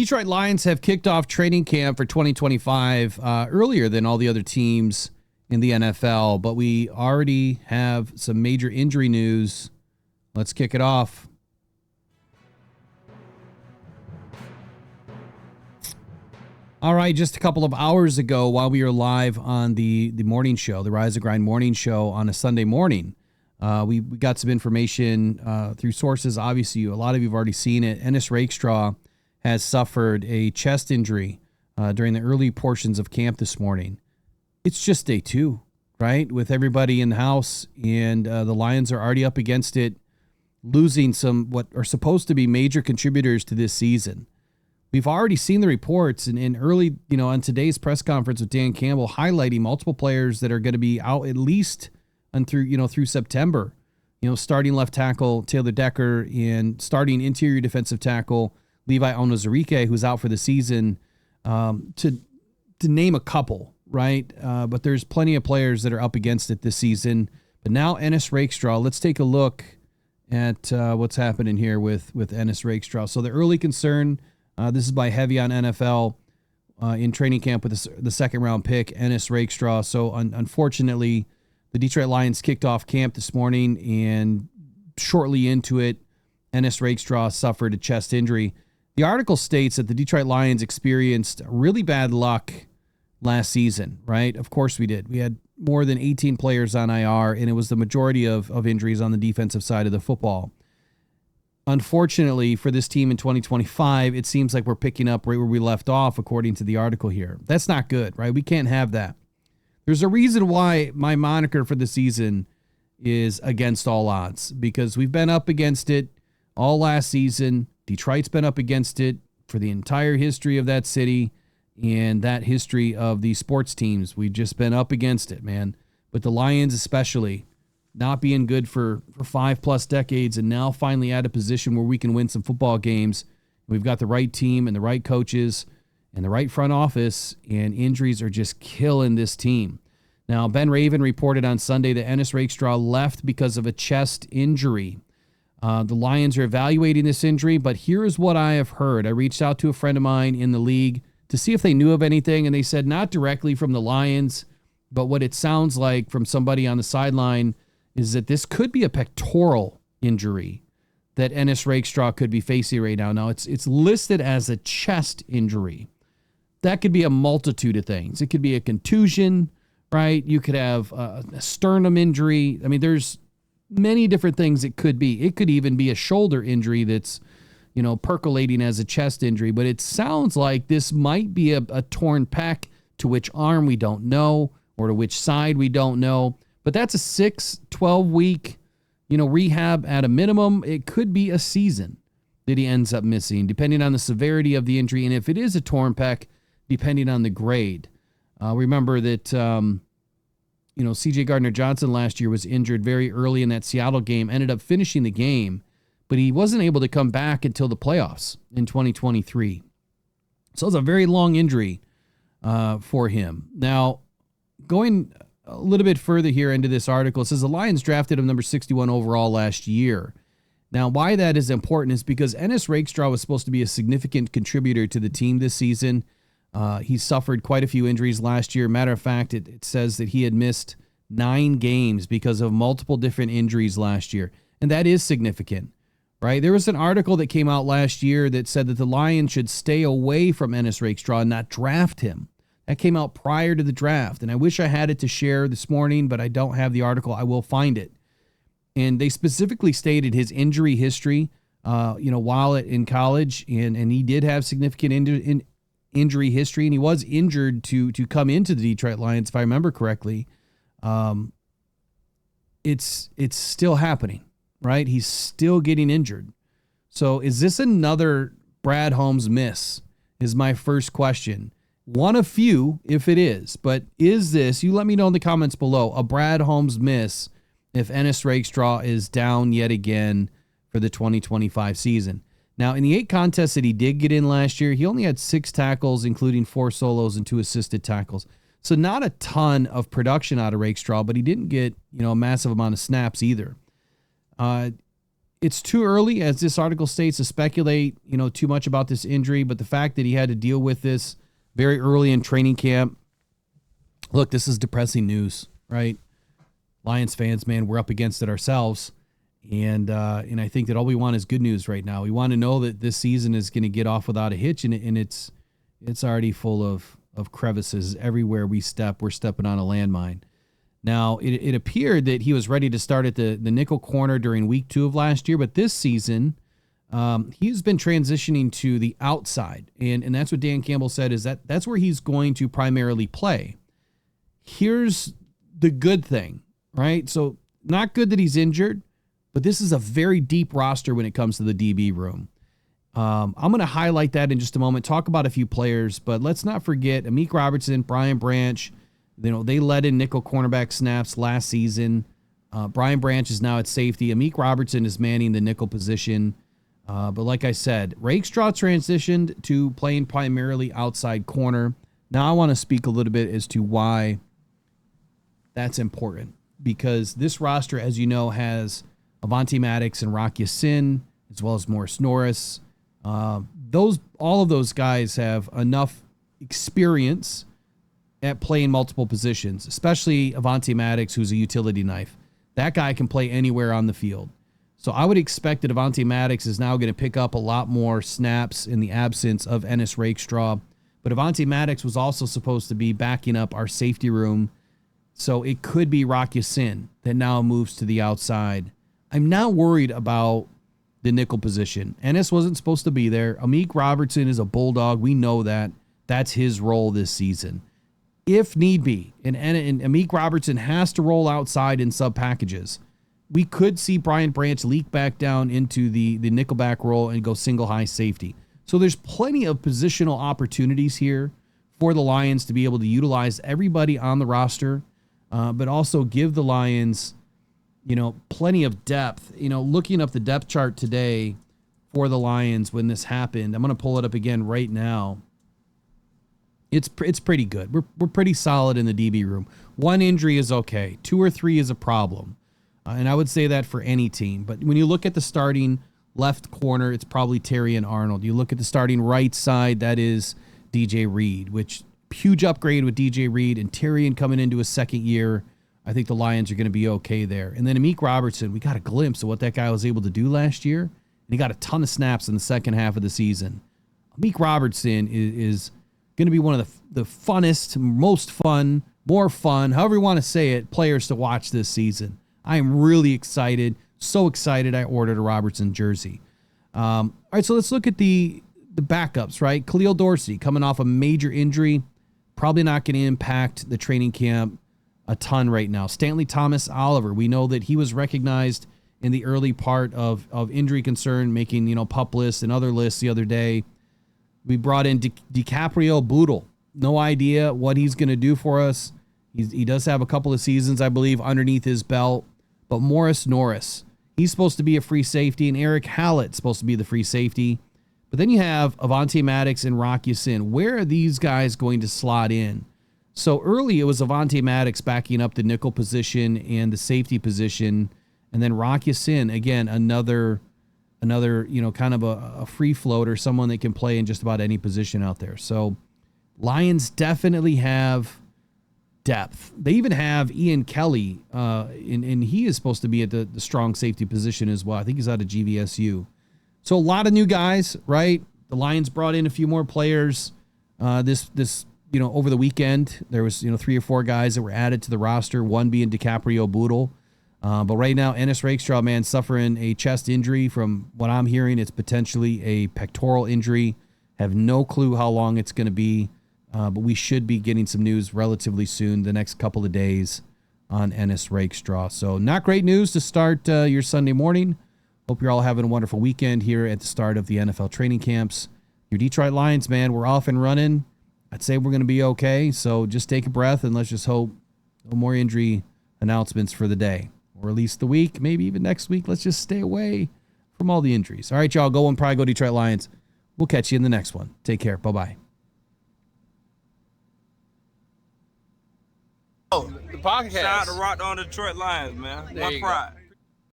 Detroit Lions have kicked off training camp for 2025 earlier than all the other teams in the NFL, but we already have some major injury news. Let's kick it off. All right, just a couple of hours ago, while we were live on the morning show, the Rise and Grind morning show on a Sunday morning, we got some information through sources. Obviously, a lot of you have already seen it. Ennis Rakestraw has suffered a chest injury during the early portions of camp this morning. It's just day 2, right? With everybody in the house, and the Lions are already up against it, losing some what are supposed to be major contributors to this season. We've already seen the reports and early, on today's press conference with Dan Campbell highlighting multiple players that are going to be out at least through September. Starting left tackle Taylor Decker and starting interior defensive tackle Levi Onwuzurike, who's out for the season, to name a couple, right? But there's plenty of players that are up against it this season. But now Ennis Rakestraw. Let's take a look at what's happening here with Ennis Rakestraw. So the early concern. This is by Heavy on NFL in training camp with the second round pick, Ennis Rakestraw. So unfortunately, the Detroit Lions kicked off camp this morning, and shortly into it, Ennis Rakestraw suffered a chest injury. The article states that the Detroit Lions experienced really bad luck last season, right? Of course we did. We had more than 18 players on IR, and it was the majority of injuries on the defensive side of the football. Unfortunately for this team in 2025, it seems like we're picking up right where we left off, according to the article here. That's not good, right? We can't have that. There's a reason why my moniker for the season is against all odds, because we've been up against it all last season. Detroit's been up against it for the entire history of that city and that history of these sports teams. We've just been up against it, man. But the Lions especially, not being good for 5+ decades, and now finally at a position where we can win some football games. We've got the right team and the right coaches and the right front office, and injuries are just killing this team. Now, Ben Raven reported on Sunday that Ennis Rakestraw left because of a chest injury. The Lions are evaluating this injury, but here is what I have heard. I reached out to a friend of mine in the league to see if they knew of anything, and they said not directly from the Lions, but what it sounds like from somebody on the sideline is that this could be a pectoral injury that Ennis Rakestraw could be facing right now. Now, it's listed as a chest injury. That could be a multitude of things. It could be a contusion, right? You could have a sternum injury. I mean, there's many different things it could be. It could even be a shoulder injury that's, percolating as a chest injury. But it sounds like this might be a torn pec, to which arm we don't know, or to which side we don't know. But that's a 6-12 week, rehab at a minimum. It could be a season that he ends up missing, depending on the severity of the injury. And if it is a torn pec, depending on the grade. Remember that, C.J. Gardner-Johnson last year was injured very early in that Seattle game, ended up finishing the game, but he wasn't able to come back until the playoffs in 2023. So it was a very long injury for him. Now, going a little bit further here into this article, it says the Lions drafted him number 61 overall last year. Now, why that is important is because Ennis Rakestraw was supposed to be a significant contributor to the team this season. He suffered quite a few injuries last year. Matter of fact, it says that he had missed 9 games because of multiple different injuries last year. And that is significant, right? There was an article that came out last year that said that the Lions should stay away from Ennis Rakestraw and not draft him. That came out prior to the draft, and I wish I had it to share this morning, but I don't have the article. I will find it. And they specifically stated his injury history, while in college, and he did have significant injury history, and he was injured to come into the Detroit Lions, if I remember correctly. It's still happening, right? He's still getting injured. So is this another Brad Holmes miss, is my first question. One of few, if it is. But is this, you let me know in the comments below, a Brad Holmes miss if Ennis Rakestraw is down yet again for the 2025 season? Now, in the 8 contests that he did get in last year, he only had 6 tackles, including 4 solos and 2 assisted tackles. So not a ton of production out of Rakestraw, but he didn't get, a massive amount of snaps either. It's too early, as this article states, to speculate, too much about this injury, but the fact that he had to deal with this very early in training camp, look, this is depressing news, right? Lions fans, man, we're up against it ourselves. And I think that all we want is good news right now. We want to know that this season is going to get off without a hitch, and it's already full of crevices. Everywhere we step, we're stepping on a landmine. Now, it appeared that he was ready to start at the nickel corner during week 2 of last year, but this season, he's been transitioning to the outside, and that's what Dan Campbell said, is that's where he's going to primarily play. Here's the good thing, right? So not good that he's injured, but this is a very deep roster when it comes to the DB room. I'm going to highlight that in just a moment, talk about a few players, but let's not forget Amik Robertson, Brian Branch. They led in nickel cornerback snaps last season. Brian Branch is now at safety. Amik Robertson is manning the nickel position. But like I said, Rakestraw transitioned to playing primarily outside corner. Now I want to speak a little bit as to why that's important. Because this roster, as you know, has Avonte Maddox and Rock Ya-Sin, as well as Morris Norris. All of those guys have enough experience at playing multiple positions, especially Avonte Maddox, who's a utility knife. That guy can play anywhere on the field. So I would expect that Avonte Maddox is now going to pick up a lot more snaps in the absence of Ennis Rakestraw. But Avonte Maddox was also supposed to be backing up our safety room. So it could be Rock Ya-Sin that now moves to the outside. I'm not worried about the nickel position. Ennis wasn't supposed to be there. Amik Robertson is a bulldog. We know that. That's his role this season. If need be, and Amik Robertson has to roll outside in sub packages, we could see Brian Branch leak back down into the nickelback role and go single high safety. So there's plenty of positional opportunities here for the Lions to be able to utilize everybody on the roster, but also give the Lions, plenty of depth. Looking up the depth chart today for the Lions when this happened, I'm going to pull it up again right now. It's pretty good. We're pretty solid in the DB room. 1 injury is okay. 2 or 3 is a problem. And I would say that for any team. But when you look at the starting left corner, it's probably Terry and Arnold. You look at the starting right side, that is DJ Reed, which huge upgrade with DJ Reed and Tyrion coming into his second year. I think the Lions are going to be okay there. And then Amik Robertson, we got a glimpse of what that guy was able to do last year. And he got a ton of snaps in the second half of the season. Amik Robertson is going to be one of the funnest, most fun, more fun, however you want to say it, players to watch this season. I am really excited. So excited I ordered a Robertson jersey. All right, so let's look at the backups, right? Khalil Dorsey coming off a major injury. Probably not going to impact the training camp a ton right now. Stanley Thomas Oliver, we know that he was recognized in the early part of injury concern, making, PUP lists and other lists the other day. We brought in DiCaprio Boodle. No idea what he's going to do for us. He does have a couple of seasons, I believe, underneath his belt. But Morris Norris, he's supposed to be a free safety, and Eric Hallett's supposed to be the free safety. But then you have Avonte Maddox and Rock Ya-Sin. Where are these guys going to slot in? So early, it was Avonte Maddox backing up the nickel position and the safety position. And then Rock Ya-Sin, again, another kind of a free floater, someone that can play in just about any position out there. So Lions definitely have depth. They even have Ian Kelly, and he is supposed to be at the strong safety position as well. I think he's out of GVSU. So a lot of new guys, right? The Lions brought in a few more players this over the weekend. There was 3 or 4 guys that were added to the roster, one being DiCaprio Boodle. But right now, Ennis Rakestraw, man, suffering a chest injury. From what I'm hearing, it's potentially a pectoral injury. Have no clue how long it's going to be. But we should be getting some news relatively soon, the next couple of days, on Ennis Rakestraw. So not great news to start your Sunday morning. Hope you're all having a wonderful weekend here at the start of the NFL training camps. Your Detroit Lions, man, we're off and running. I'd say we're going to be okay. So just take a breath and let's just hope no more injury announcements for the day. Or at least the week, maybe even next week. Let's just stay away from all the injuries. All right, y'all, go and probably go Detroit Lions. We'll catch you in the next one. Take care. Bye-bye. The podcast. Shout out to Rock on Detroit Lions, man. One pride.